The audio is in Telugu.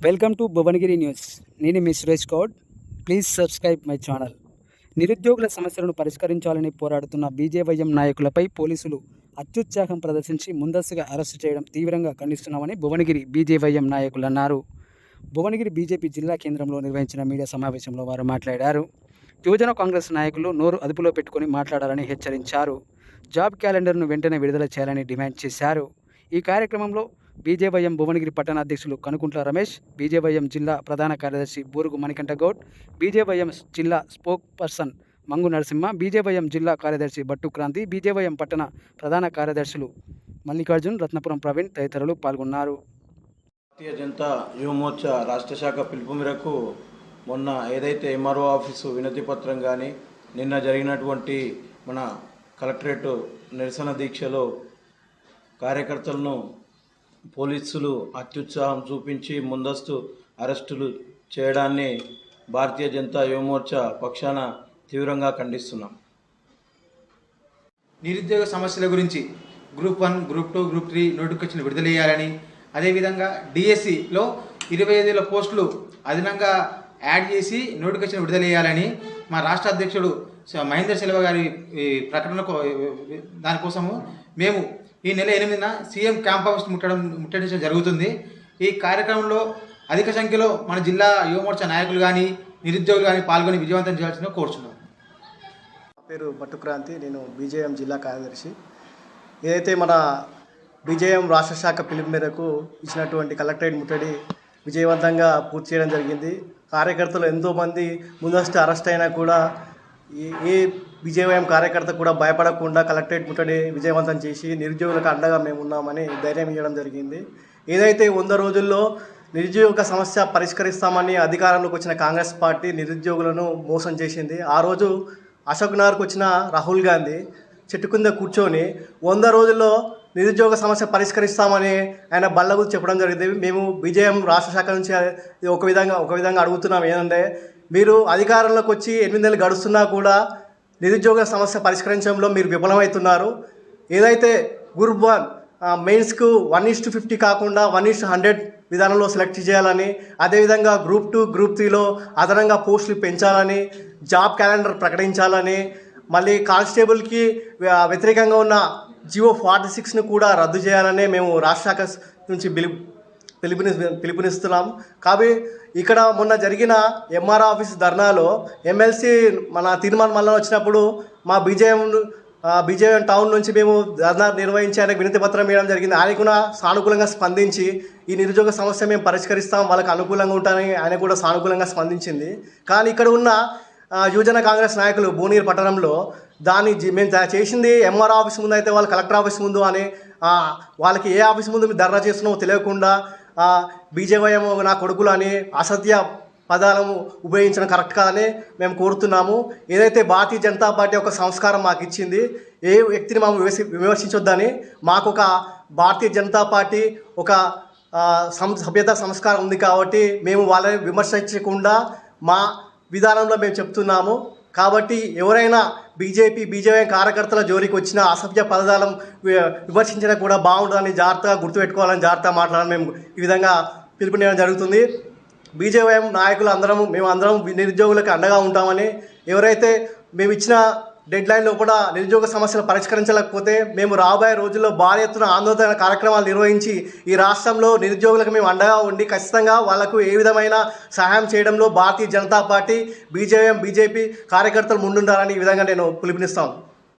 Welcome to Bhuvanagiri news. నేను మీ Suresh Goud. Please subscribe my channel. నిరుద్యోగుల సమస్యలను పరిష్కరించాలని పోరాడుతున్న బీజేవైఎం నాయకులపై పోలీసులు అత్యుత్సాహం ప్రదర్శించి ముందస్తుగా అరెస్టు చేయడం తీవ్రంగా ఖండిస్తున్నామని భువనగిరి బీజేవైఎం నాయకులు అన్నారు. భువనగిరి బీజేపీ జిల్లా కేంద్రంలో నిర్వహించిన మీడియా సమావేశంలో వారు మాట్లాడారు. యువజన కాంగ్రెస్ నాయకులు నోరు అదుపులో పెట్టుకుని మాట్లాడాలని హెచ్చరించారు. జాబ్ క్యాలెండర్ను వెంటనే విడుదల చేయాలని డిమాండ్ చేశారు. ఈ కార్యక్రమంలో బీజేవైఎం భువనగిరి పట్టణ అధ్యక్షులు కనుకుంట్ల రమేష్, బీజేవైఎం జిల్లా ప్రధాన కార్యదర్శి బూరుగు మణికంఠ గౌడ్, బీజేవైఎం జిల్లా స్పోక్ పర్సన్ మంగు నరసింహ, బీజేవైఎం జిల్లా కార్యదర్శి బట్టు క్రాంతి, బీజేవైఎం పట్టణ ప్రధాన కార్యదర్శులు మల్లికార్జున్, రత్నపురం ప్రవీణ్ తదితరులు పాల్గొన్నారు. భారతీయ జనతా యువమోర్చా రాష్ట్ర శాఖ పిలుపు మేరకు మొన్న ఏదైతే ఎంఆర్ఓ ఆఫీసు వినతి పత్రం కానీ నిన్న జరిగినటువంటి మన కలెక్టరేట్ నిరసన దీక్షలో కార్యకర్తలను పోలీసులు అత్యుత్సాహం చూపించి ముందస్తు అరెస్టులు చేయడాన్ని భారతీయ జనతా యువమోర్చా పక్షాన తీవ్రంగా ఖండిస్తున్నాం. నిరుద్యోగ సమస్యల గురించి గ్రూప్ 1, గ్రూప్ 2, గ్రూప్ 3 నోటిఫికేషన్ విడుదల చేయాలని, అదేవిధంగా డిఎస్సిలో 25,000 పోస్టులు అదనంగా యాడ్ చేసి నోటిఫికేషన్ విడుదల చేయాలని మా రాష్ట్ర అధ్యక్షుడు మహేందర్ సెల్వ గారి ప్రకటన దానికోసము మేము ఈ నెల 8న సీఎం క్యాంప్ హౌస్ ముట్టడించడం జరుగుతుంది. ఈ కార్యక్రమంలో అధిక సంఖ్యలో మన జిల్లా యువమోర్చా నాయకులు కానీ నిరుద్యోగులు కానీ పాల్గొని విజయవంతం చేయాల్సిన కోరుచున్నాం. నా పేరు బట్టు క్రాంతి, నేను బీజేఎం జిల్లా కార్యదర్శి. ఏదైతే మన బీజేఎం రాష్ట్ర శాఖ పిలుపు మేరకు ఇచ్చినటువంటి కలెక్టరేట్ ముట్టడి విజయవంతంగా పూర్తి చేయడం జరిగింది. కార్యకర్తలు ఎంతోమంది ముందస్తు అరెస్ట్ అయినా కూడా ఏ బీజేవైఎం కార్యకర్త కూడా భయపడకుండా కలెక్టరేట్ ముట్టడి విజయవంతం చేసి నిరుద్యోగులకు అండగా మేము ఉన్నామని ధైర్యం ఇవ్వడం జరిగింది. ఏదైతే 100 రోజుల్లో నిరుద్యోగ సమస్య పరిష్కరిస్తామని అధికారంలోకి వచ్చిన కాంగ్రెస్ పార్టీ నిరుద్యోగులను మోసం చేసింది. ఆ రోజు అశోక్ నగర్కు వచ్చిన రాహుల్ గాంధీ చెట్టు కింద కూర్చొని 100 రోజుల్లో నిరుద్యోగ సమస్య పరిష్కరిస్తామని ఆయన బల్లగు చెప్పడం జరిగింది. మేము బీజేఎం రాష్ట్ర శాఖ నుంచి ఒక విధంగా అడుగుతున్నాం. ఏంటంటే, మీరు అధికారంలోకి వచ్చి 8 నెలలు గడుస్తున్నా కూడా నిరుద్యోగ సమస్య పరిష్కరించడంలో మీరు విఫలమవుతున్నారు. ఏదైతే గ్రూప్ 1 మెయిన్స్కు 1:50 కాకుండా 1:100 విధానంలో సెలెక్ట్ చేయాలని, అదేవిధంగా గ్రూప్ 2, గ్రూప్ 3లో అదనంగా పోస్టులు పెంచాలని, జాబ్ క్యాలెండర్ ప్రకటించాలని, మళ్ళీ కానిస్టేబుల్కి వ్యతిరేకంగా ఉన్న జియో 46ను కూడా రద్దు చేయాలని మేము రాష్ట్ర శాఖ నుంచి పిలుపునిస్తున్నాం. కాబట్టి ఇక్కడ మొన్న జరిగిన ఎంఆర్ ఆఫీస్ ధర్నాలో ఎమ్మెల్సీ మన తీర్మాన్ మల్లన వచ్చినప్పుడు మా బీజేఎం టౌన్ నుంచి మేము ధర్నా నిర్వహించి ఆయనకు వినతి పత్రం ఇవ్వడం జరిగింది. ఆయన కూడా సానుకూలంగా స్పందించి ఈ నిరుద్యోగ సమస్య మేము పరిష్కరిస్తాం, వాళ్ళకి అనుకూలంగా ఉంటానని ఆయన కూడా సానుకూలంగా స్పందించింది. కానీ ఇక్కడ ఉన్న యువజన కాంగ్రెస్ నాయకులు భువనగిరి పట్టణంలో మేము చేసింది ఎంఆర్ ఆఫీస్ ముందు అయితే వాళ్ళు కలెక్టర్ ఆఫీస్ ముందు అని వాళ్ళకి ఏ ఆఫీస్ ముందు మేము ధర్నా చేస్తున్నామో తెలియకుండా బీజేవైఎం నా కొడుకులు అని అసత్య పదాలను ఉపయోగించడం కరెక్ట్ కాదని మేము కోరుతున్నాము. ఏదైతే భారతీయ జనతా పార్టీ ఒక సంస్కారం మాకు ఇచ్చింది, ఏ వ్యక్తిని మేము విమర్శించొద్దని, మాకు ఒక భారతీయ జనతా పార్టీ ఒక సభ్యత సంస్కారం ఉంది కాబట్టి మేము వాళ్ళని విమర్శించకుండా మా విధానంలో మేము చెప్తున్నాము. కాబట్టి ఎవరైనా బీజేవైఎం కార్యకర్తల జోలికి వచ్చిన అసభ్య పదాలను విమర్శించడం కూడా బాగుంటుందని జాగ్రత్తగా గుర్తుపెట్టుకోవాలని, జాగ్రత్తగా మాట్లాడాలని మేము ఈ విధంగా పిలుపునివ్వడం జరుగుతుంది. బీజేవైఎం నాయకులు మేమందరం నిరుద్యోగులకు అండగా ఉంటామని, ఎవరైతే మేము ఇచ్చిన డెడ్ లైన్ లోపల నిరుద్యోగ సమస్యలు పరిష్కరించలేకపోతే మేము రాబోయే రోజుల్లో భారీ ఎత్తున ఆందోళన కార్యక్రమాలు నిర్వహించి ఈ రాష్ట్రంలో నిరుద్యోగులకు మేము అండగా ఉండి ఖచ్చితంగా వాళ్లకు ఏ విధమైన సహాయం చేయడంలో భారతీయ జనతా పార్టీ, బీజేపీ కార్యకర్తలు ముందుండాలని ఈ విధంగా నేను పిలుపునిస్తాను.